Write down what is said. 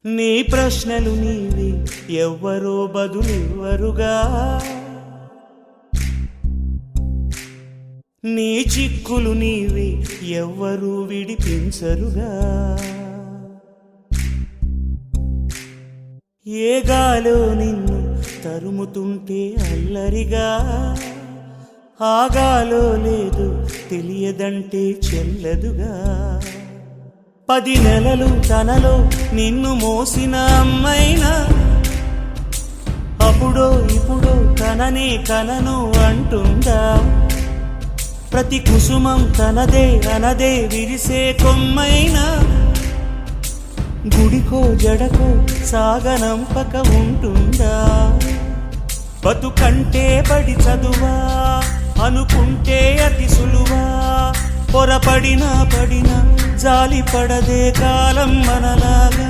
నీ ప్రశ్నలు నీవి ఎవ్వరో బదులివ్వరుగా, నీ చిక్కులు నీవి ఎవ్వరూ విడిపించరుగా. ఏ గాలో నిన్ను తరుముతుంటే అల్లరిగా, ఆగాలో లేదు తెలియదంటే చెల్లదుగా. 10 నెలలు తనలో నిన్ను మోసిన అమ్మైనా అప్పుడో ఇప్పుడో తననే కనను అంటుందా. ప్రతి కుసుమం తనదే అనదే విరిసే కొమ్మైనా గుడికో జడకో సాగనంపక ఉంటుందా. బతుకంటే పడి చదువా అనుకుంటే అతి సులువా, పొరపడినా పడినా జాలి పడదే కాలం మనలాగా.